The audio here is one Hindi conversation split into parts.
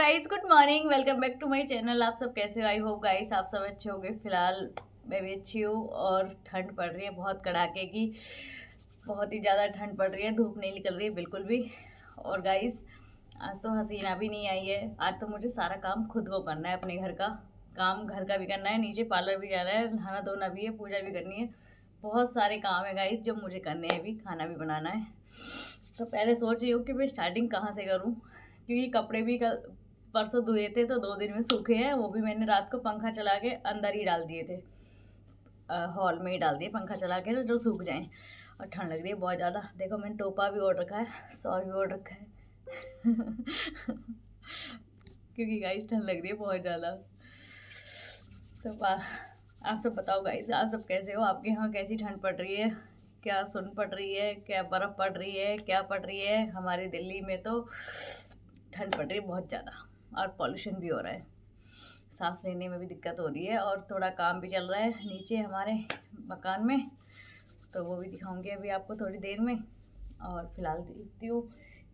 Guys, good morning, welcome back to my channel. आप सब कैसे हो? आई होप गाइस आप सब अच्छे होंगे। फिलहाल मैं भी अच्छी हूँ और ठंड पड़ रही है बहुत कड़ाके की, बहुत ही ज़्यादा ठंड पड़ रही है। धूप नहीं निकल रही है बिल्कुल भी। और गाइस आज तो हसीना भी नहीं आई है। आज तो मुझे सारा काम खुद को करना है, अपने घर का काम, घर का भी करना है, नीचे पार्लर भी जाना है, नहाना धोना भी है, पूजा भी करनी है। बहुत सारे काम है गाइस जो मुझे करने हैं, अभी खाना भी बनाना है। तो पहले सोच रही हूँ कि मैं स्टार्टिंग कहाँ से करूँ, क्योंकि कपड़े भी कल परसों धुए थे तो 2 दिन में सूखे हैं। वो भी मैंने रात को पंखा चला के अंदर ही डाल दिए थे, हॉल में ही डाल दिए पंखा चला के, तो जो सूख जाएं। और ठंड लग रही है बहुत ज़्यादा। देखो मैंने टोपा भी ओढ़ रखा है, शॉल भी ओढ़ रखा है क्योंकि गाइस ठंड लग रही है बहुत ज़्यादा। तो आप सब बताओ गाइस, आप सब कैसे हो? आपके यहाँ कैसी ठंड पड़ रही है? क्या सुन पड़ रही है? क्या बर्फ़ पड़ रही है? क्या पड़ रही है? हमारी दिल्ली में तो ठंड पड़ रही है बहुत ज़्यादा और पॉल्यूशन भी हो रहा है, सांस लेने में भी दिक्कत हो रही है। और थोड़ा काम भी चल रहा है नीचे हमारे मकान में, तो वो भी दिखाऊंगी अभी आपको थोड़ी देर में। और फिलहाल देखती हूँ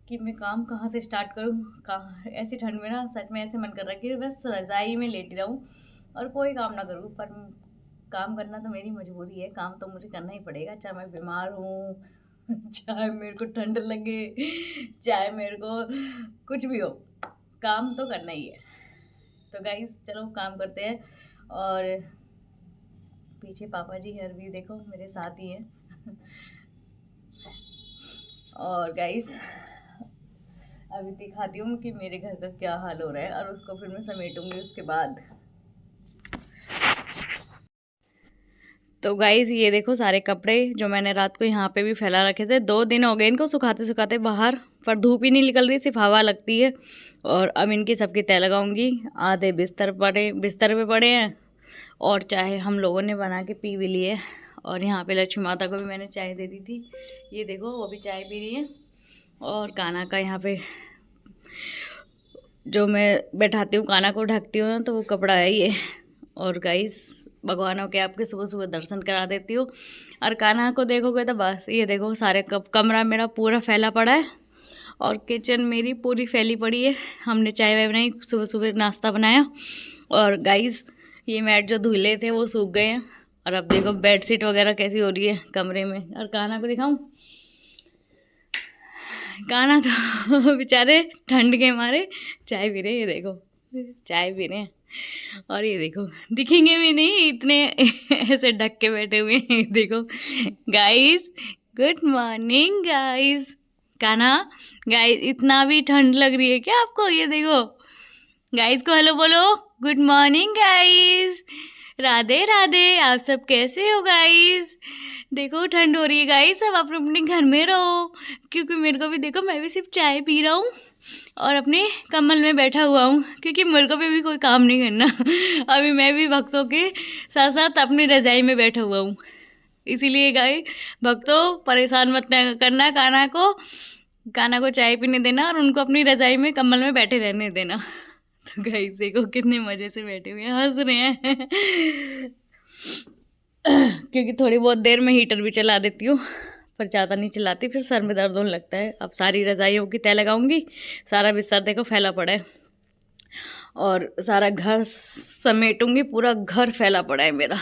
कि मैं काम कहाँ से स्टार्ट करूँ। कहाँ ऐसी ठंड में ना सच में ऐसे मन कर रहा है कि बस रज़ाई में लेटी रहूँ और कोई काम ना करूँ। पर काम करना तो मेरी मजबूरी है, काम तो मुझे करना ही पड़ेगा, चाहे मैं बीमार हूँ चाहे मेरे को ठंड लगे, चाहे मेरे को कुछ भी हो, काम तो करना ही है। तो गाइस चलो काम करते हैं। और पीछे पापा जी हर भी देखो मेरे साथ ही हैं और गाइस अभी दिखाती हूँ कि मेरे घर का क्या हाल हो रहा है, और उसको फिर मैं समेटूंगी उसके बाद। तो गाइज़ ये देखो सारे कपड़े जो मैंने रात को यहाँ पे भी फैला रखे थे, 2 दिन हो गए इनको सुखाते सुखाते बाहर, पर धूप ही नहीं निकल रही, सिर्फ हवा लगती है। और अब इनकी सबकी तय लगाऊंगी। आधे बिस्तर पे पड़े हैं, और चाय हम लोगों ने बना के पी भी लिए। और यहाँ पे लक्ष्मी माता को भी मैंने चाय दे दी थी, ये देखो वो भी चाय पी रही है। और काना का यहाँ पे जो मैं बैठाती हूँ, काना को ढकती हूँ, तो वो कपड़ा है ये। और गाइस भगवानों के आपके सुबह सुबह दर्शन करा देती हूँ। और कान्हा को देखोगे तो बस ये देखो सारे कमरा मेरा पूरा फैला पड़ा है, और किचन मेरी पूरी फैली पड़ी है। हमने चाय वाय बनाई, सुबह सुबह नाश्ता बनाया। और गाइस ये मैट जो धुले थे वो सूख गए हैं। और अब देखो बेडशीट वगैरह कैसी हो रही है कमरे में। और कान्हा को दिखाऊं, कान्हा तो बेचारे ठंड के मारे चाय पी रहे, ये देखो चाय पी रहे हैं। और ये देखो दिखेंगे भी नहीं, इतने ऐसे ढक के बैठे हुए हैं। देखो guys, good morning guys. Kanha guys, इतना भी ठंड लग रही है क्या आपको? ये देखो गाइस को हेलो बोलो, good morning guys, Radhe Radhe. आप सब कैसे हो गाइस? देखो ठंड हो रही है गाइस, अब आप अपने घर में रहो, क्योंकि मेरे को भी देखो, मैं भी सिर्फ चाय पी रहा हूँ और अपने कम्बल में बैठा हुआ हूँ, क्योंकि मेरे को भी कोई काम नहीं करना अभी मैं भी भक्तों के साथ साथ अपनी रज़ाई में बैठा हुआ हूँ। इसीलिए गाइस भक्तों परेशान मत करना, काना को चाय पीने देना और उनको अपनी रज़ाई में कम्बल में बैठे रहने देना। तो गाइस देखो कितने मज़े से बैठे हुए हैं, हंस रहे हैं क्योंकि थोड़ी बहुत देर में हीटर भी चला देती हूँ, पर ज़्यादा नहीं चलाती, फिर सर में दर्द होने लगता है। अब सारी रज़ाइयों की तय लगाऊंगी। सारा बिस्तर देखो फैला पड़ा है, और सारा घर समेटूंगी, पूरा घर फैला पड़ा है मेरा।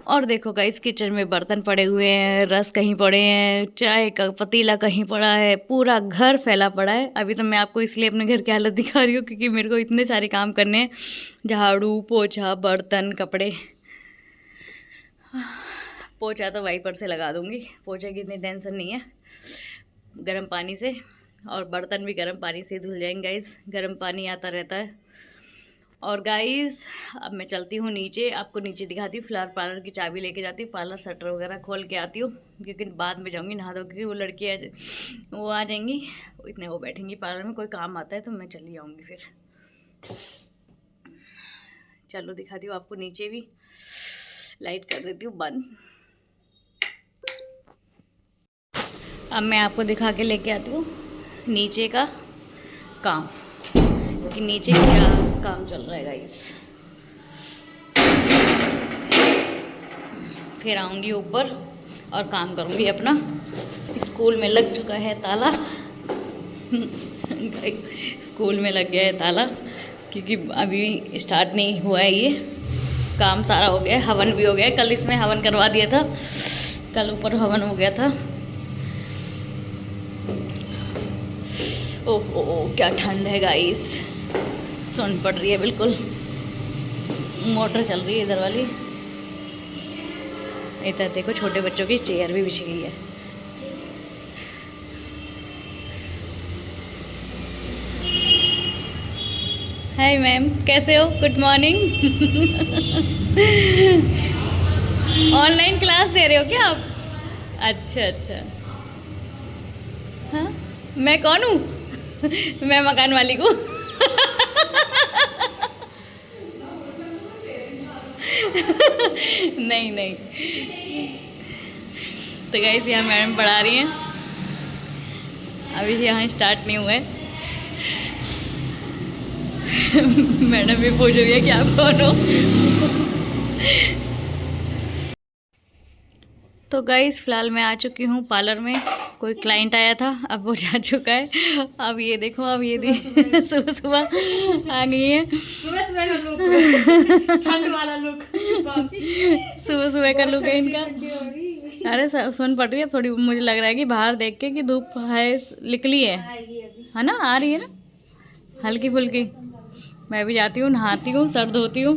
और देखो गाइस किचन में बर्तन पड़े हुए हैं, रस कहीं पड़े हैं, चाय का पतीला कहीं पड़ा है, पूरा घर फैला पड़ा है। अभी तो मैं आपको इसलिए अपने घर की हालत दिखा रही हूँ क्योंकि मेरे को इतने सारे काम करने हैं, झाड़ू पोछा बर्तन कपड़े। पोछा तो वाइपर से लगा दूंगी, पोछे की इतनी टेंशन नहीं है, गर्म पानी से। और बर्तन भी गर्म पानी से धुल जाएंगे गाइस, गर्म पानी आता रहता है। और गाइस अब मैं चलती हूँ नीचे, आपको नीचे दिखाती हूँ। फिलहाल पार्लर की चाबी लेके जाती हूँ, पार्लर शटर वगैरह खोल के आती हूँ, क्योंकि बाद में जाऊँगी नहा धो के। वो लड़की वो आ जाएंगी, इतने वो बैठेंगी पार्लर में, कोई काम आता है तो मैं चली आऊँगी फिर। चलो दिखाती हूँ आपको नीचे भी, लाइट कर देती हूँ बंद। अब मैं आपको दिखा के लेके आती हूँ नीचे का काम, कि नीचे क्या काम चल रहा है गाइस। फिर आऊँगी ऊपर और काम करूँगी अपना। स्कूल में लग चुका है ताला, स्कूल में लग गया है ताला, क्योंकि अभी स्टार्ट नहीं हुआ है ये काम। सारा हो गया है, हवन भी हो गया है। कल इसमें हवन करवा दिया था, कल ऊपर हवन हो गया था। ओह ओह क्या ठंड है गाइस, सुन पड़ रही है बिल्कुल। मोटर चल रही है इधर वाली। इधर देखो छोटे बच्चों की चेयर भी बिछ गई है। हाय मैम, कैसे हो? Good morning. ऑनलाइन क्लास दे रहे हो क्या आप? अच्छा अच्छा। हाँ, मैं कौन हूँ? मैं मकान मालिक हूँ। नहीं नहीं। तो गाइस यहाँ मैडम पढ़ा रही हैं, अभी यहाँ स्टार्ट नहीं हुआ है। मैडम भी पूछ रही है कि आप कौन हो। तो गाइस फिलहाल मैं आ चुकी हूँ पार्लर में। कोई क्लाइंट आया था, अब वो जा चुका है। अब ये देखो, अब ये सुबह सुबह आ गई है। सुबह सुबह का लुक, ठंड वाला लुक, सुबह सुबह का लुक है इनका। अरे सुन पड़ रही है थोड़ी, मुझे लग रहा है कि बाहर देख के कि धूप है निकली है ना, आ रही है ना हल्की फुल्की। मैं भी जाती हूँ, नहाती हूँ, सर धोती हूँ।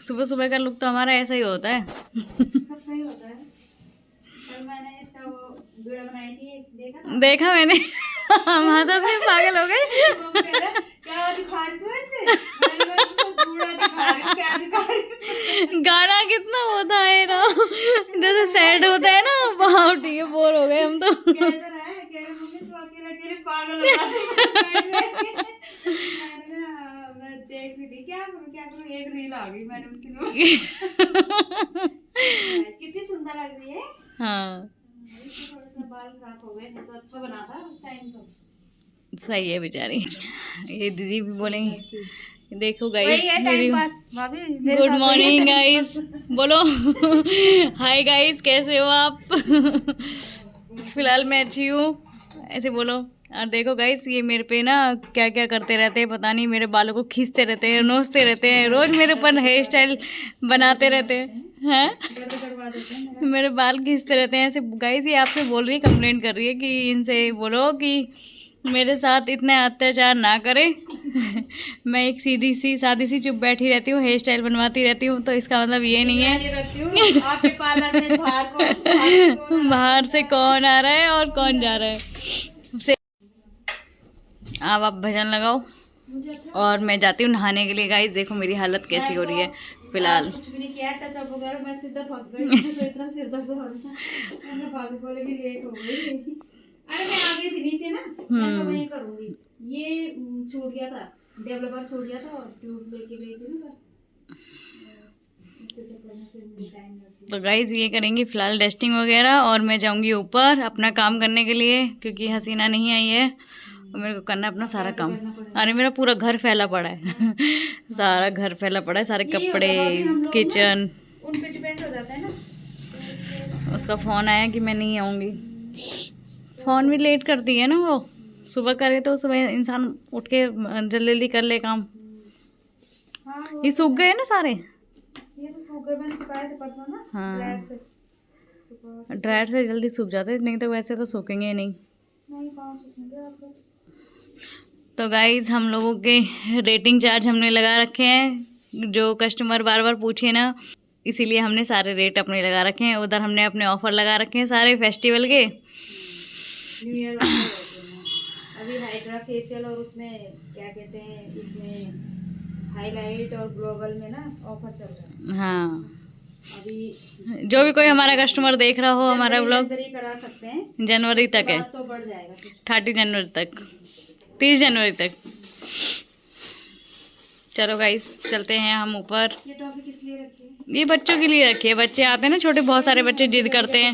सुबह सुबह का लुक तो हमारा ऐसा ही होता है। सही होता है। कल मैंने इसका वो वीडियो बनाई थी, देखा मैंने। हम हंस के पागल हो गए। क्या दिखा रही तू ऐसे? गाना कितना होता है ना, जैसे सैड होता है ना, बहुत ठीक है, बोर हो गए हम तो। पागल देख रही थी, क्या करूं, एक रील आ गई, मैंने उसकी कितनी सुंदर लग रही है। हाँ, थोड़ा सा बाल खराब हो गए, तो अच्छा बना था उस टाइम तो। सही है बेचारी। ये दीदी भी बोलेंगी, देखो गाइस दीदी। गुड मॉर्निंग गाइस, बोलो। हाय गाइस, कैसे हो आप? फिलहाल मैं अच्छी हूँ, ऐसे बोलो। और देखो गाइस, ये मेरे पे ना क्या क्या करते रहते हैं, पता नहीं, मेरे बालों को खींचते रहते हैं, नोचते रहते हैं, रोज मेरे ऊपर हेयर स्टाइल बनाते रहते हैं। मेरे बाल खींचते रहते हैं ऐसे। गाइस ये आपसे बोल रही है, कंप्लेंट कर रही है कि इनसे बोलो कि मेरे साथ इतने अत्याचार ना करे। मैं एक सीधी सी सादी सी चुप बैठी रहती हूँ, हेयर स्टाइल बनवाती रहती हूँ, तो इसका मतलब ये नहीं है आपके पार्लर में बाहर से कौन आ रहा है और कौन जा रहा है। अब आप भजन लगाओ और मैं जाती हूँ नहाने के लिए। गाइस देखो मेरी हालत कैसी हो रही है फिलहाल। कुछ भी नहीं किया, टचअप वगैरह, मैं सीधा भाग गई। तो इतना सिर दर्द हो रहा था, मैंने भाभी बोलेगी लेट हो गई। अरे मैं आ गई थी नीचे ना, मैं तो वहीं करूंगी। ये छूट गया था, डेवलपर छूट गया था, और ट्यूब लेके गई थी ना। तो गाइज ये करेंगे फिलहाल डस्टिंग वगैरह, और मैं जाऊंगी ऊपर अपना काम करने के लिए, क्योंकि हसीना नहीं आई है और मेरे को करना अपना सारा काम। अरे मेरा पूरा घर फैला पड़ा है। सारा घर फैला पड़ा है, सारे कपड़े, किचन। उन पे डिपेंड हो जाता है ना। उसका फ़ोन आया कि मैं नहीं आऊँगी। फ़ोन भी लेट करती है ना वो, सुबह करे तो सुबह इंसान उठ के जल्दी जल्दी कर ले काम। ये सूख गए ना सारे, ये तो सूख गए, मैंने सुखाए थे परसों ना। हाँ, ड्रायर से जल्दी सूख जाते, नहीं तो वैसे तो सूखेंगे नहीं। कहाँ सूखेंगे आजकल। तो गाइज हम लोगों के रेटिंग चार्ज हमने लगा रखे हैं, जो कस्टमर बार बार पूछे ना, इसीलिए हमने सारे रेट अपने लगा रखे हैं। उधर हमने अपने ऑफर लगा रखे हैं सारे फेस्टिवल के। न्यू ईयर अभी हाइड्रा फेशियल और उसमें क्या कहते हैं, इसमें हाईलाइट और ग्लोबल में ना ऑफर चल रहा है। हाँ, अभी जो भी कोई हमारा कस्टमर देख रहा हो हमारा व्लॉग, करा सकते हैं। जनवरी तक है, तो बढ़ जाएगा 30 जनवरी तक, 30 जनवरी तक। चलो गाइस चलते हैं हम ऊपर। ये टॉफी किस लिए रखी है? ये बच्चों के लिए रखी है, बच्चे आते हैं ना छोटे, बहुत सारे बच्चे जिद करते हैं,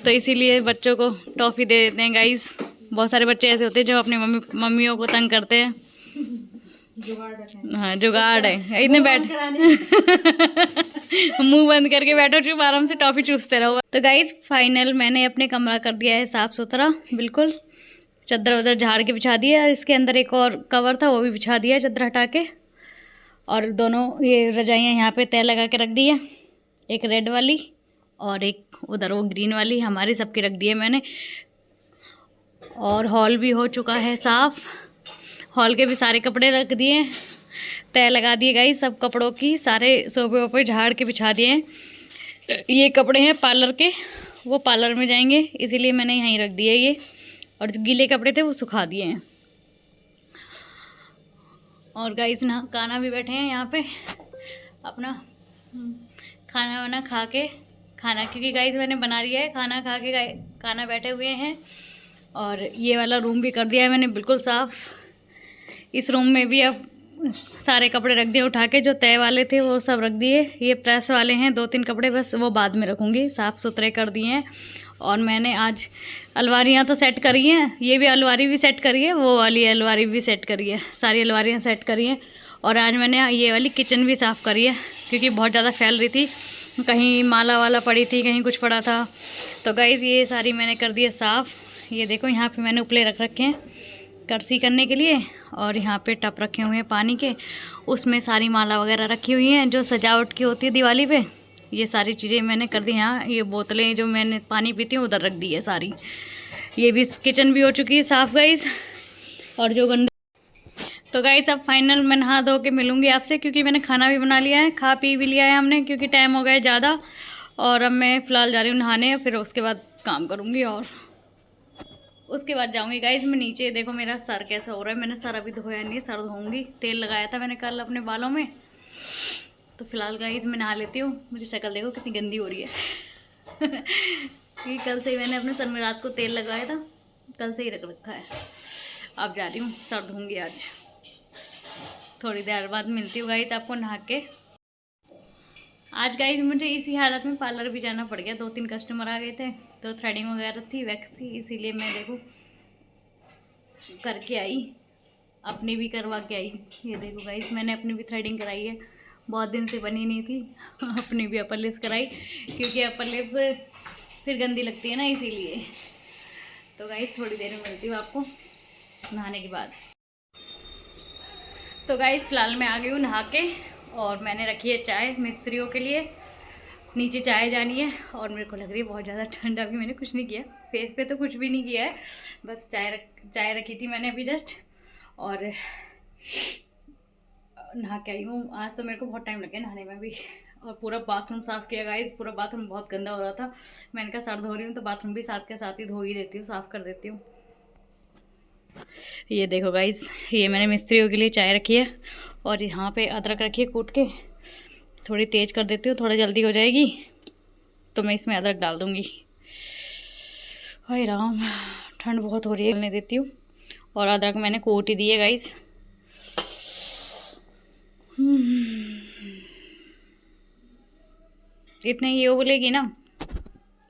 तो इसीलिए बच्चों को टॉफी दे देते हैं गाइस। बहुत सारे बच्चे ऐसे होते हैं जो अपनी मम्मियों को तंग करते हैं। हाँ जुगाड़ है, इतने बैठ मुंह बंद करके बैठो, चुप आराम से टॉफी चूसते रहो। तो गाइज फाइनल मैंने अपने कमरा कर दिया है साफ़ सुथरा बिल्कुल। चादर वादर झाड़ के बिछा दिया, इसके अंदर एक और कवर था वो भी बिछा दिया चादर हटा के। और दोनों ये रजाइयाँ यहाँ पे तय लगा के रख दी है, एक रेड वाली और एक उधर वो ग्रीन वाली, हमारी सबकी रख दी है मैंने। और हॉल भी हो चुका है साफ़, हॉल के भी सारे कपड़े रख दिए, तय लगा दिए गाइस सब कपड़ों की, सारे सोफे वोफे झाड़ के बिछा दिए हैं। ये कपड़े हैं पार्लर के, वो पार्लर में जाएंगे इसीलिए मैंने यहीं रख दिए ये। और जो गीले कपड़े थे वो सुखा दिए हैं। और गाइस ना खाना भी बैठे हैं यहाँ पे अपना खाना वाना खा के, खाना क्योंकि गाइस मैंने बना लिया है, खाना खा के खाना बैठे हुए हैं। और ये वाला रूम भी कर दिया है मैंने बिल्कुल साफ़। इस रूम में भी अब सारे कपड़े रख दिए उठा के, जो तय वाले थे वो सब रख दिए। ये प्रेस वाले हैं 2-3 कपड़े, बस वो बाद में रखूँगी, साफ़ सुथरे कर दिए हैं। और मैंने आज अलमारियाँ तो सेट करी हैं, ये भी अलमारी भी सेट करी है, वो वाली अलमारी भी सेट करी है, सारी अलमारियाँ सेट करी हैं। और आज मैंने ये वाली किचन भी साफ़ करी है क्योंकि बहुत ज़्यादा फैल रही थी, कहीं माला वाला पड़ी थी, कहीं कुछ पड़ा था। तो गाइज़ ये सारी मैंने कर दी है साफ़। ये देखो यहाँ पे मैंने उपले रख रखे हैं करसी करने के लिए, और यहाँ पे टप रखे हुए हैं पानी के, उसमें सारी माला वगैरह रखी हुई हैं जो सजावट की होती है दिवाली पे। ये सारी चीज़ें मैंने कर दी। यहाँ ये बोतलें जो मैंने पानी पीती हूँ उधर रख दी है सारी। ये भी किचन भी हो चुकी है साफ़ गाइस। और जो गंदे, तो गाइस अब फाइनल मैं नहा धो के मिलूँगी आपसे क्योंकि मैंने खाना भी बना लिया है, खा पी भी लिया है हमने क्योंकि टाइम हो गया है ज़्यादा। और अब मैं फ़िलहाल जा रही हूँ नहाने, फिर उसके बाद काम करूँगी और उसके बाद जाऊंगी गाइज मैं नीचे। देखो मेरा सर कैसा हो रहा है, मैंने सर अभी धोया नहीं, सर धोऊंगी। तेल लगाया था मैंने कल अपने बालों में। तो फिलहाल गाइज मैं नहा लेती हूँ। मेरी शक्ल देखो कितनी गंदी हो रही है क्योंकि कल से ही मैंने अपने सर में रात को तेल लगाया था, कल से ही रख रखा है। अब जा रही हूँ सर धोऊंगी आज, थोड़ी देर बाद मिलती हूँ गाइज आपको नहा के। आज गाइज मुझे इसी हालत में पार्लर भी जाना पड़ गया, 2-3 कस्टमर आ गए थे तो थ्रेडिंग वगैरह थी, वैक्स थी, इसीलिए मैं देखो करके आई, अपनी भी करवा के आई। ये देखो गाइज मैंने अपनी भी थ्रेडिंग कराई है, बहुत दिन से बनी नहीं थी अपनी भी अपर लिप्स कराई क्योंकि अपर लिप्स फिर गंदी लगती है ना, इसीलिए। तो गाइज थोड़ी देर में मिलती हूँ आपको नहाने के बाद। तो गाइज फ़िलहाल मैं आ गई हूँ नहा के, और मैंने रखी है चाय मिस्त्रियों के लिए, नीचे चाय जानी है। और मेरे को लग रही है बहुत ज़्यादा ठंड, अभी मैंने कुछ नहीं किया, फेस पे तो कुछ भी नहीं किया है, बस चाय रखी थी मैंने अभी जस्ट, और नहा के आई हूँ। आज तो मेरे को बहुत टाइम लग गया नहाने में भी। और पूरा बाथरूम साफ़ किया गाइस, पूरा बाथरूम बहुत गंदा हो रहा था। मैंने कहा सर धो रही हूँ तो बाथरूम भी साथ के साथ ही धो ही देती हूँ, साफ़ कर देती हूँ। ये देखो गाइस ये मैंने मिस्त्रियों के लिए चाय रखी है, और यहाँ पे अदरक रखी है कूट के, थोड़ी तेज़ कर देती हूँ, थोड़ा जल्दी हो जाएगी तो मैं इसमें अदरक डाल दूँगी। हाय राम ठंड बहुत हो रही है, डालने देती हूँ। और अदरक मैंने कूट ही दी है गाइस। इतने ये उबलेगी ना,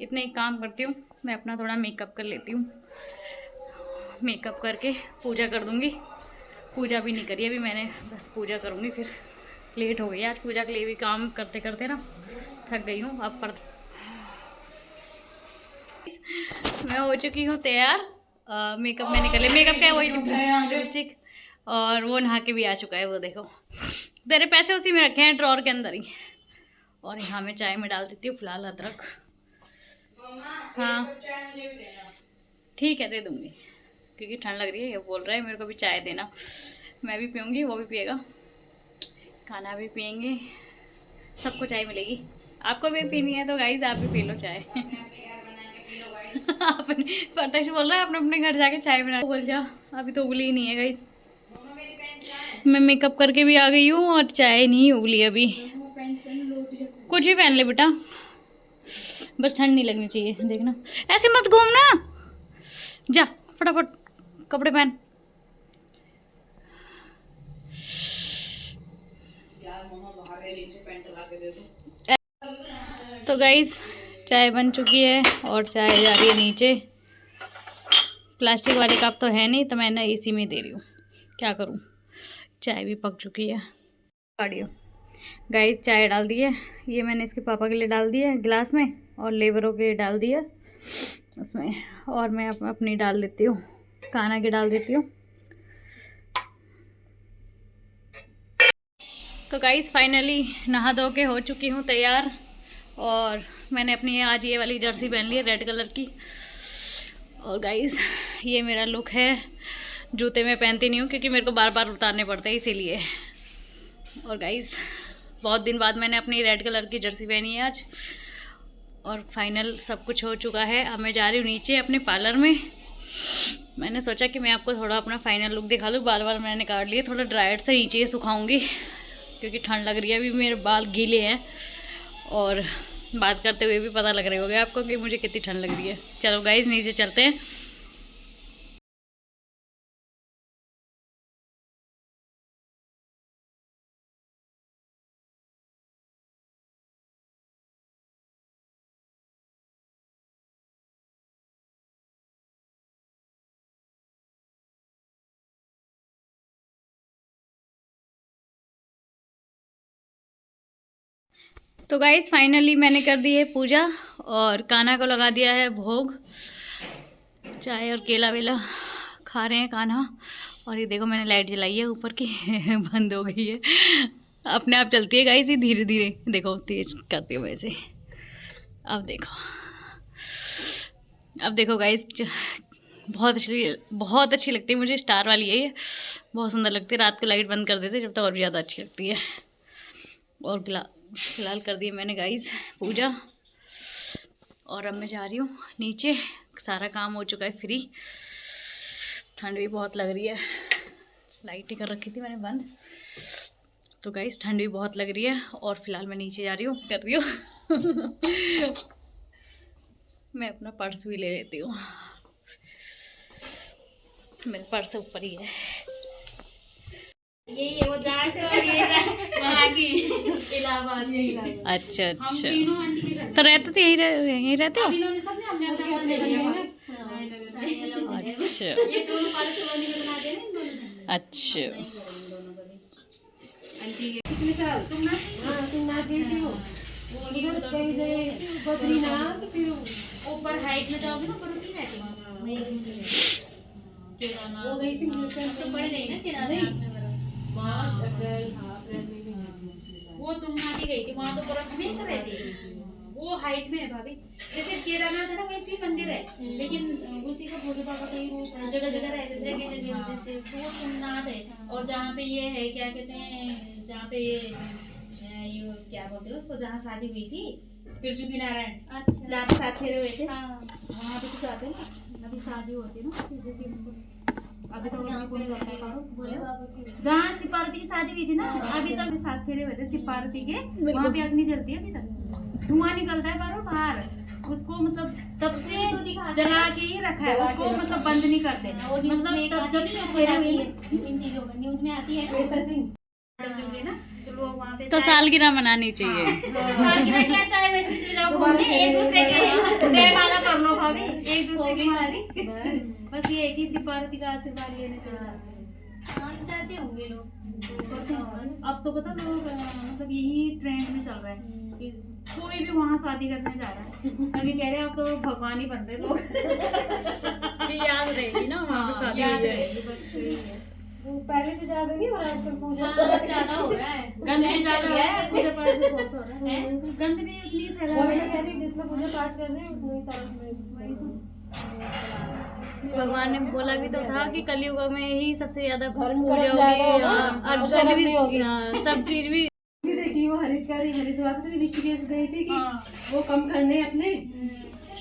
इतने ही काम करती हूँ मैं, अपना थोड़ा मेकअप कर लेती हूँ, मेकअप करके पूजा कर दूँगी। पूजा भी नहीं करी अभी मैंने, बस पूजा करूँगी, फिर लेट हो गई आज पूजा के लिए भी, काम करते करते ना थक गई हूँ। अब पर मैं हो चुकी हूँ तैयार, मेकअप मैंने कर लिया, मेकअप क्या वही लिपस्टिक, और वो नहा के भी आ चुका है, वो देखो तेरे पैसे उसी में रखे हैं ड्रॉर के अंदर ही। और यहाँ मैं चाय में डाल देती हूँ फिलहाल अदरक। हाँ ठीक है दे दूँगी क्योंकि ठंड लग रही है, ये बोल रहा है मेरे को भी चाय देना, मैं भी पीऊँगी वो भी पिएगा, खाना भी पियेंगे, सबको चाय मिलेगी। आपको भी पीनी है तो गाइस आप भी पी लो चाय अपने परतेश बोल रहा है अपने अपने घर जाके चाय बना बोल जा, अभी तो उबली ही नहीं है गाइस। मैं मेकअप करके भी आ गई हूँ और चाय नहीं उबली अभी। कुछ भी पहन ले बेटा, बस ठंड नहीं लगनी चाहिए। देखना ऐसे मत घूमना, जा फटाफट कपड़े पहन। तो गाइस चाय बन चुकी है और चाय जा रही है नीचे। प्लास्टिक वाले कप तो है नहीं तो मैंने इसी में दे रही हूँ, क्या करूँ। चाय भी पक चुकी है, काढ़ियो गाइस चाय डाल दी है, ये मैंने इसके पापा के लिए डाल दिया है गिलास में, और लेबरों के लिए डाल दिया उसमें, और मैं अपनी डाल देती हूँ, कान्हा की डाल देती हूँ। तो गाइस फाइनली नहा धो के हो चुकी हूँ तैयार, और मैंने अपनी आज ये वाली जर्सी पहन ली है रेड कलर की। और गाइस ये मेरा लुक है। जूते मैं पहनती नहीं हूँ क्योंकि मेरे को बार बार उतारने पड़ते हैं इसीलिए। और गाइस बहुत दिन बाद मैंने अपनी रेड कलर की जर्सी पहनी है आज, और फाइनल सब कुछ हो चुका है। अब मैं जा रही हूँ नीचे अपने पार्लर में। मैंने सोचा कि मैं आपको थोड़ा अपना फाइनल लुक दिखा लूँ। बाल बाल मैंने काट लिए, थोड़ा ड्रायर से नीचे सुखाऊंगी क्योंकि ठंड लग रही है। अभी मेरे बाल गीले हैं और बात करते हुए भी पता लग रही होगी आपको कि मुझे कितनी ठंड लग रही है। चलो गाइस नीचे चलते हैं। तो गाइस फाइनली मैंने कर दी है पूजा, और कान्हा को लगा दिया है भोग। चाय और केला वेला खा रहे हैं कान्हा। और ये देखो मैंने लाइट जलाई है ऊपर की बंद हो गई है, अपने आप चलती है गाइस ये धीरे धीरे। देखो तेज करती हूँ वैसे। अब देखो गाइस बहुत अच्छी लगती है मुझे। स्टार वाली है ये, बहुत सुंदर लगती है। रात को लाइट बंद कर देते जब तक और भी ज़्यादा अच्छी लगती है। और फिलहाल कर दी मैंने गाइस पूजा, और अब मैं जा रही हूँ नीचे। सारा काम हो चुका है फ्री। ठंड भी बहुत लग रही है, लाइट ही कर रखी थी मैंने बंद। तो गाइस ठंड भी बहुत लग रही है, और फिलहाल मैं नीचे जा रही हूँ मैं अपना पर्स भी ले लेती हूँ, मेरा पर्स ऊपर ही है। ये वो जाट और ये वहाँ की इलाहाबाद। अच्छा तो रहते तो यहीं रहते हो? इन्होंने सब ने हमने अपना ले लिया। अच्छा ये दोनों पार्स वाली में बना देना इन्होंने। अच्छा आंटी कितने साल तुम ना? हाँ तुम ना देती हो। वो उधर कहीं जाए बद्रीनाथ, फिर ऊपर हाइट में जाओगे ना, ऊपर नहीं रहती केदारनाथ। वो गई थी तो पड़ गई ना केदारनाथ में। मार्च अप्रैल में भी वो तुम ना भी गई थी, वहाँ तो बर्फ हमेशा रहती है। वो हाइट में है भाभी, जैसे केदारनाथ है ना वैसे ही मंदिर है, लेकिन उसी का भोले बाबा का ही वो जगह जगह रहते हैं, जगह जैसे वो तुमनाथ है। और जहाँ पे ये है क्या कहते हैं, जहाँ पे ये क्या बोलते हैं उसको, जहाँ शादी हुई थी तिरुचुकी नारायण, अच्छा जहाँ पे साथ फेरे हुए थे, वहाँ पे तो जाते हैं ना। अभी शादी होती है ना जैसे अभी तो जहाँ शिव पार्वती की शादी हुई थी ना, अभी तक साथ फेरे हुए थे शिव पार्वती के, वहाँ पे अग्नि जलती है अभी तक, धुआं निकलता है बाहर। उसको मतलब तब से जला के ही रखा है, उसको मतलब बंद नहीं करते। मतलब तब जब से फेरे हुए इन चीजों में न्यूज में आती है ना, तो लोग वहाँ पे तो सालगिरह मनानी चाहिए। सालगिरह क्या चाहे वैसे चले जाओ घूमने, एक दूसरे के जयमाला कर लो भाभी, एक दूसरे की सारी। बस ये एक ही शिव पार्वती का आशीर्वाद लेने चले जाते होंगे लोग। अब तो पता लोग मतलब यही ट्रेंड में चल रहा है कि कोई भी वहाँ शादी करने जा रहा है। अभी कह रहे हैं अब तो भगवान ही बन रहे लोग। याद रहेगी ना वहाँ पे शादी याद रहेगी, बस यही है। वो पहले से ज्यादा नहीं हो रहा है आजकल पूजा, ज्यादा हो रहा है, गंद भी ज्यादा है, पूजा पाठ भी बहुत हो रहा है, गंद भी उतनी फैला वो मैं कह रही जितना पूजा पाठ कर रहे हैं उतना ही सारा उसमें। भगवान ने बोला भी तो था कि कलयुग में ही सबसे ज्यादा धर्म पूजा कर्म होगी, ज्यादा और होगा, गंद भी, हाँ, सब चीज भी। देखी वो हरिद्वार से ऋषिकेश गई थी कि वो कम करने अपने,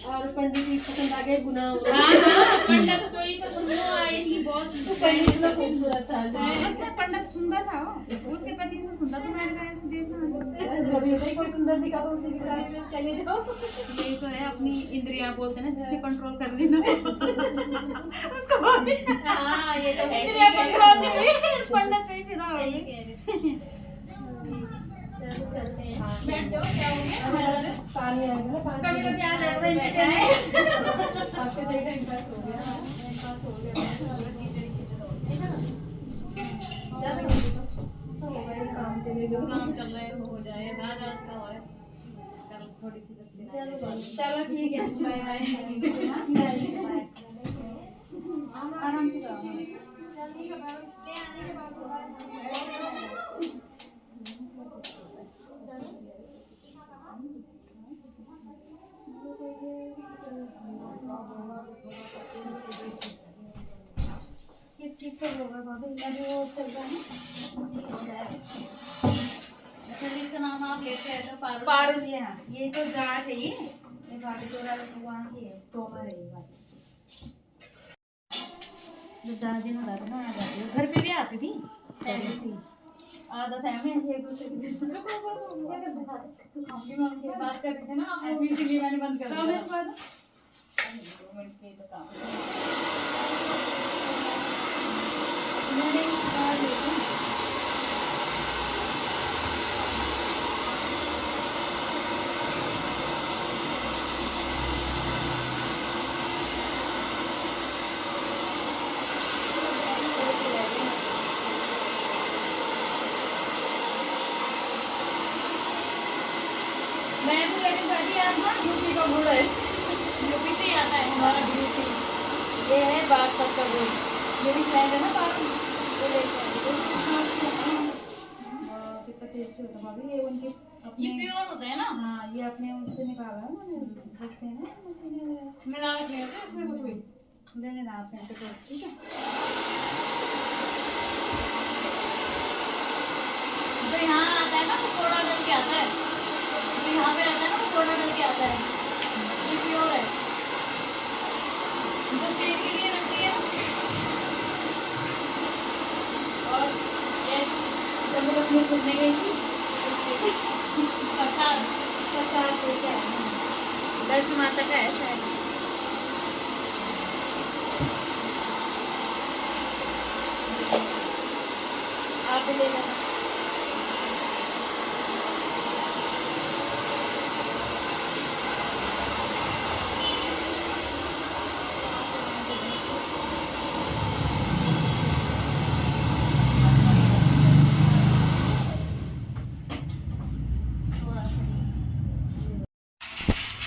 और पंडित जी पसंद आ गए गुनाह हो गया। पंडित कोई पसंद नहीं आई थी, बहुत पंडित तो खूबसूरत था, उसका पंडित सुंदर था, उसके पति से सुंदर तो मैंने कहा ऐसे देखा कोई सुंदर दिखा तो उसी के साथ चले जाओ। यही तो है अपनी इंद्रियां बोलते हैं ना, जिससे कंट्रोल कर लेना उसको बहुत हां ये तो है, इंद्रियां कंट्रोल नहीं, पंडित पे ही फिदा हो गई। चलो चलते हैं, बैठ जाओ, क्या हो गया, पानी आएगा ना, कभी कभी आ जाता है बैठा है आपके सही टाइम पास हो गया। पास हो गया, कीचड़ कीचड़ हो गया, तो हो गया काम। चले गए। काम चल रहे हो जाए ना रात का और कल थोड़ी सी चलो ठीक है, बाय बाय। आराम से जाओ। किस चीज का होगा भाभी? अभी वो चल रहा है अच्छा जिसका नाम आप लेते हैं तो पारुल। पारुल, हाँ ये तो जाट है, ये भाभी तो वहाँ की है, तोमर है ये भाभी। जो 10 दिन हो रहा था ना, आ जाती है घर पे भी आती थी पहले से ही। आदत है हमें एक दूसरे की। बात कर रहे थे ना आप लोग, इसीलिए मैंने बंद कर काम है दिया। इस बात? 2 मिनट के तो काम मैंने कहा देखो मैं तो लेकिन भाभी आप ना यूपी का गुड़ है, यूपी से ही आता है हमारा यूपी। ये है बात सबका गुड़। मेरी फ्रेंड है ना बाकी, वो लेके आई थी। कितना टेस्टी होता है भाभी, ये उनके ये अपने, प्योर होता है ना, हाँ ये अपने उससे निकाला है ना, देखते हैं ना मशीन में। मिलावट नहीं होता इसमें कुछ भी। ले लेना आप ऐसे तो, ठीक है। जो यहाँ आता है ना वो सोडा डल के आता है, जो यहाँ पे रहता है ना वो सोडा डल के आता है। ये प्योर है, जो सेल के लिए रखती है। और ये जब मैं अपने घूमने गई थी प्रसाद, प्रसाद लेके आए हैं, दर्श माता का ऐसा है। आप भी ले लेना।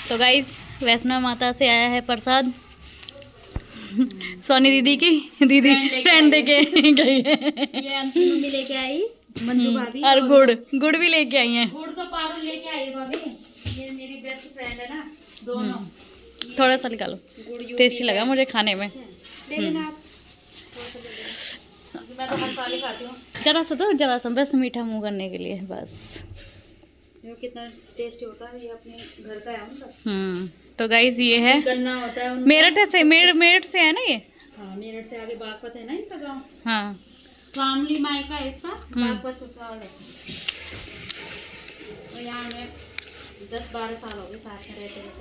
तो गाइस वैष्णो माता से आया है प्रसाद। सोनी दीदी की दीदी फ्रेंड देके गई है। ये अंशी मम्मी लेके आई, मंजू भाभी, और गुड़ भी लेके आई हैं। गुड़ तो पारुल लेके आई है भाभी। ये मेरी बेस्ट फ्रेंड है ना, दोनों। थोड़ा सा निकालो, गुड़ यूपी टेस्टी का लगा है। मुझे खाने में। ले लेना आप, थोड़ा सा ले लेना। मैं तो हर साल ही खाती हूँ। जरा सा बस मीठा मुंह करने के लिए बस। ये कितना टेस्टी होता है, ये अपने घर का है उनका। तो गाइस ये है गन्ना होता है उनका। मेरठ से है ना ये। हाँ मेरठ से आगे बागपत है ना इनका गाँव, हाँ स्वामली मायका है इसका, बागपत ससुराल है। और यहाँ में 10-12 साल हो गए साथ में रहते रहते।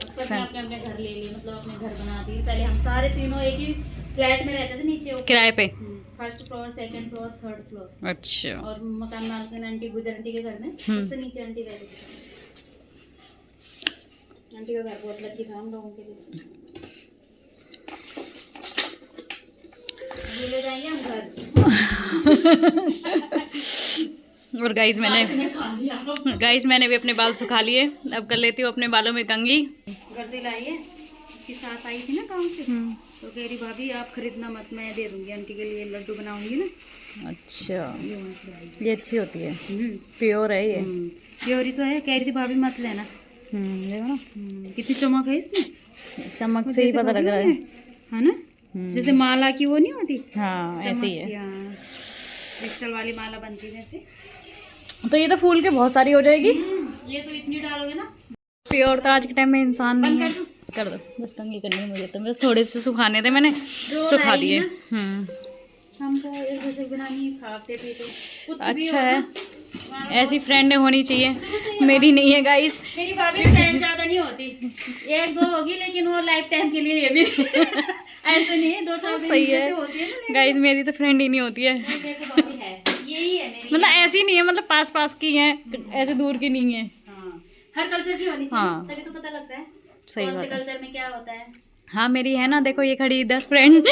अक्सर मैं अपने अपने घर ले लिए, मतलब अपने घर बना दिए। पहले हम सारे तीनों एक ही फ्लैट में रहते थे, नीचे किराए पे। First floor, second floor, third floor. अच्छा। और मकान मालकिन आंटी, गुजर आंटी के घर में सबसे नीचे आंटी रहती थी। आंटी का घर बहुत लकी था हम लोगों के लिए। अभी ले जाएंगे हम घर। और गाइस मैंने भी अपने बाल सुखा लिए। अब कर लेती हूँ अपने बालों में कंघी। घर से लाइए, उसकी सास आई थी ना गाँव से, तो कह रही भाभी आप खरीदना मत, मैं दे दूंगी आंटी के लिए, लड्डू बनाऊंगी ना। अच्छा ये वहाँ से लाई। ये अच्छी होती है, प्योर है ये। प्योरी तो है, कह रही थी भाभी मत लेना। देखो ना कितनी चमक है इसमें, चमक से ही पता लग रहा है ना, जैसे माला की वो नहीं होती। हाँ ऐसे ही है। क्रिस्टल वाली माला बनती है जैसे। तो ये तो फूल के बहुत सारी हो जाएगी। ये तो इतनी डालोगे ना। प्योर तो आज के टाइम में इंसान नहीं है। कर दो बस, कंघी करनी है मुझे तो, बस थोड़े से सुखाने थे मैंने, सुखा दिए। हम तो एक दूसरे के बिना नहीं खाते पीते कुछ भी अच्छा हो है, ना। ऐसी फ्रेंड होनी चाहिए। मेरी नहीं है गाइस। मेरी भाभी फ्रेंड ज्यादा नहीं होती, 1-2 होगी, लेकिन वो लाइफ टाइम के लिए। ये भी ऐसे नहीं है, 2-4 दिन सही जैसे है होती है ना। गाइस, मेरी तो फ्रेंड ही नहीं होती है। मेरी तो भाभी है, यही है मेरी। मतलब ऐसी नहीं है, मतलब पास पास की है, ऐसे दूर की नहीं है। हाँ, हर कल्चर की होनी चाहिए। हाँ। तभी तो पता लगता है सही कौन से बात है। कल्चर में क्या होता है। हाँ मेरी है ना, देखो ये खड़ी इधर फ्रेंड।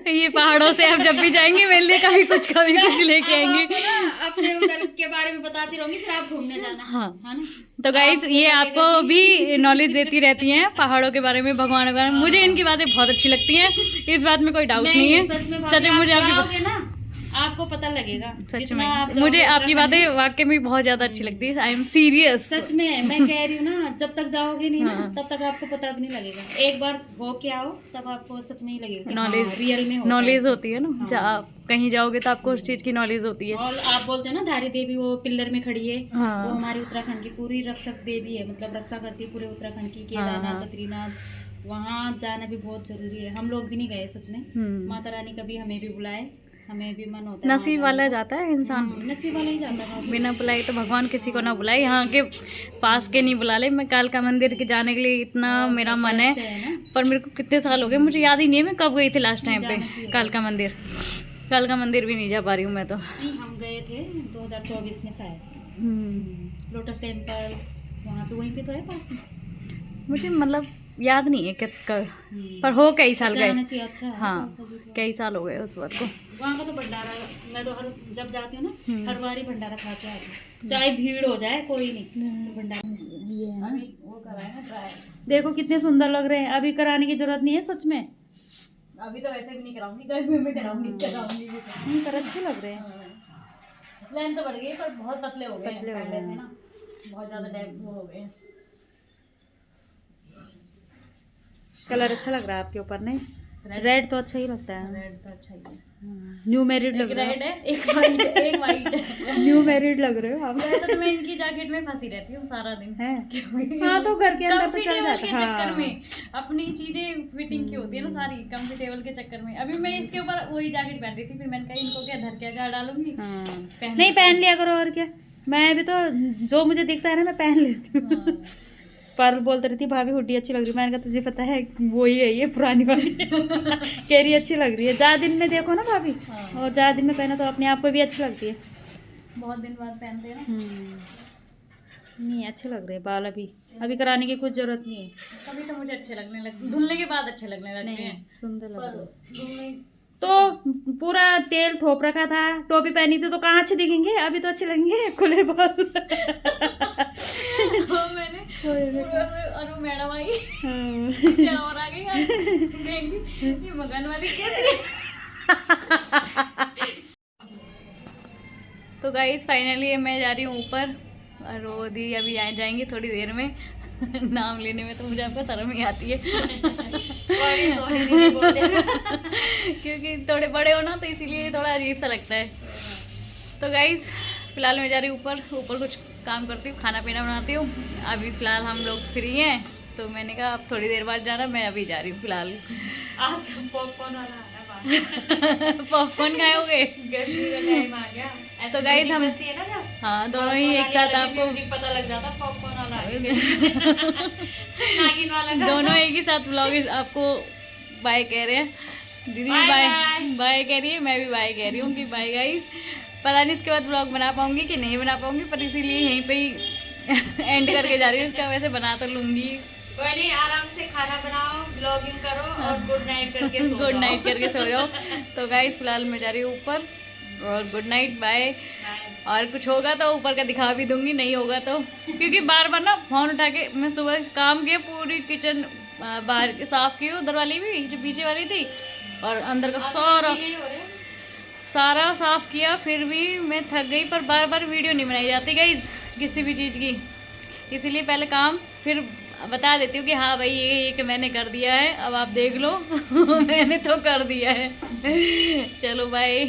ये पहाड़ों से अब जब भी जाएंगे मेरे लिए कभी कुछ लेके आएंगे। अपने उधर के बारे में बताती रहूंगी, फिर आप घूमने जाना। हाँ है ना? तो गाइस ये आपको भी नॉलेज देती रहती हैं पहाड़ों के बारे में, भगवान के बारे में। मुझे इनकी बातें बहुत अच्छी लगती हैं, इस बात में कोई डाउट नहीं है। सच में मुझे आपकी ना आपको पता लगेगा। सच में मुझे आपकी बातें वाकई में बहुत ज्यादा अच्छी लगती है। आई एम सीरियस, सच में मैं कह रही हूँ ना, जब तक जाओगे नहीं ना तब तक आपको पता भी नहीं लगेगा। एक बार हो के आओ तब आपको सच में ही लगेगा नॉलेज रियल में नॉलेज होती है ना। आप कहीं जाओगे तो आपको उस चीज की नॉलेज होती है। और आप बोलते हो ना धारी देवी वो पिल्लर में खड़ी है, हाँ। वो हमारी उत्तराखंड की पूरी रक्षक देवी है, मतलब रक्षा करती है पूरे उत्तराखंड की। केदारनाथ, बद्रीनाथ, वहाँ जाना भी बहुत जरूरी है। हम लोग भी नहीं गए सच में। माता रानी कभी हमें भी बुलाए, हमें भी मन होता है। नसीब वाला जाता है इंसान, नसीब वाला ही जाता है। बिना बुलाए तो भगवान किसी को ना बुलाए। यहाँ के पास के नहीं बुला ले। मैं कालका मंदिर के जाने के लिए इतना मेरा मन है, पर मेरे को कितने साल हो गए मुझे याद ही नहीं है मैं कब गई थी लास्ट टाइम पे कालका मंदिर। कालका मंदिर भी नहीं जा पा रही हूँ मैं तो। हम गए थे 2024 में शायद, लोटस टेम्पल वहाँ पे, वहीं पे तो है पास में। मुझे मतलब याद नहीं है कितना, पर हो कई साल गए। अच्छा हाँ कई साल हो गए उस बात को। वहाँ का तो भंडारा, मैं तो हर जब जाती हूँ ना हर बार ही भंडारा खा के आती हूँ, चाहे भीड़ हो जाए कोई नहीं। तो भंडारा ये है ना, वो कराए ना ट्राई। देखो कितने सुंदर लग रहे हैं। अभी कराने की जरूरत नहीं है सच में। अभी तो वैसे भी नहीं कराऊंगी, गर्मी में कराऊंगी भी। पर अच्छे लग रहे हैं। प्लान तो बढ़ गई पर बहुत पतले हो गए पहले से ना, बहुत ज्यादा डेप हो गए। कलर अच्छा लग रहा है आपके ऊपर। नहीं रेड तो अच्छा ही लगता है। रेड तो अच्छा ही है। न्यू मैरिड लग रहे हो। रेड है, एक वाइट है। न्यू मैरिड लग रहे हो आप। वैसे तो मैं इनकी जैकेट में फंसी रहती हूँ सारा दिन है। हाँ तो घर के अंदर तो चल जाता है। चक्कर में अपनी चीजें फिटिंग की होती है ना सारी, कंफर्टेबल के चक्कर में। अभी मैं इसके ऊपर वही जैकेट पहन रही थी, फिर मैंने कहा इनको क्या धर क्या डालूंगी। नहीं पहन लिया करो और क्या। मैं भी तो जो मुझे दिखता है ना मैं पहन लेती हूँ। पर बोलते रहती भाभी हुड्डी अच्छी लग रही है। मैंने कहा तुझे पता है वो ही है ये पुरानी वाली। कह रही अच्छी लग रही है। ज़्यादा दिन में देखो ना भाभी, और ज़्यादा दिन में पहना तो अपने आप को भी अच्छी लगती है। बहुत दिन बाद पहनते हैं ना। नहीं अच्छे लग रहे हैं बाल। अभी कराने की कुछ जरूरत नहीं है। अभी तो मुझे अच्छे लगने लगते, धुलने के बाद अच्छे लगने लगते हैं। सुंदर लग रहे हैं। धुलने तो पूरा तेल थोप रखा था, टोपी पहनी थी तो कहाँ अच्छे दिखेंगे। अभी तो अच्छे लगेंगे खुले बाल। मैंने और वो मैडम आई क्या और आ गई ये मगन वाली कैसी। तो गाइस फाइनली मैं जा रही हूँ ऊपर, और वो दी अभी आ जाएंगी थोड़ी देर में। नाम लेने में तो मुझे आपको शर्म ही आती है। क्योंकि थोड़े बड़े हो ना तो इसीलिए थोड़ा अजीब सा लगता है। तो गाइस फिलहाल मैं जा रही हूँ ऊपर कुछ काम करती हूँ, खाना पीना बनाती हूँ। अभी फिलहाल हम लोग फ्री हैं तो मैंने कहा अब थोड़ी देर बाद जाना, मैं अभी जा रही हूँ फिलहाल। आज पॉपकॉर्न वाला आना पॉपकॉर्न खाओगे? गर्मी का टाइम आ गया। तो गाइस हम हाँ दोनों ही एक साथ आपको पता लग जाता पॉपकॉर्न वाला दोनों एक ही साथ व्लॉग आपको बाय कह रहे हैं। दीदी बाय कह रही है, मैं भी बाय कह रही हूँ कि बाय गाइस। पता नहीं इसके बाद व्लॉग बना पाऊंगी कि नहीं बना पाऊंगी, पर इसीलिए यहीं पे ही एंड करके जा रही हूँ इसका। वैसे बना तो लूंगी, कोई नहीं, आराम से खाना बनाओ, ब्लॉगिंग करो और गुड नाइट करके गुड नाइट करके सो जाओ। तो गाइस फिलहाल मैं जा रही हूँ ऊपर, और गुड नाइट बाय। और कुछ होगा तो ऊपर का दिखा भी दूंगी, नहीं होगा तो, क्योंकि बार बार ना फोन उठा के मैं सुबह काम किया, पूरी किचन बाहर साफ की, उधर वाली भी जो पीछे वाली थी और अंदर का सारा साफ किया, फिर भी मैं थक गई। पर बार बार वीडियो नहीं बनाई जाती गाइस किसी भी चीज़ की, इसीलिए पहले काम फिर बता देती हूँ कि हाँ भाई ये कि मैंने कर दिया है, अब आप देख लो। मैंने तो कर दिया है। चलो बाय।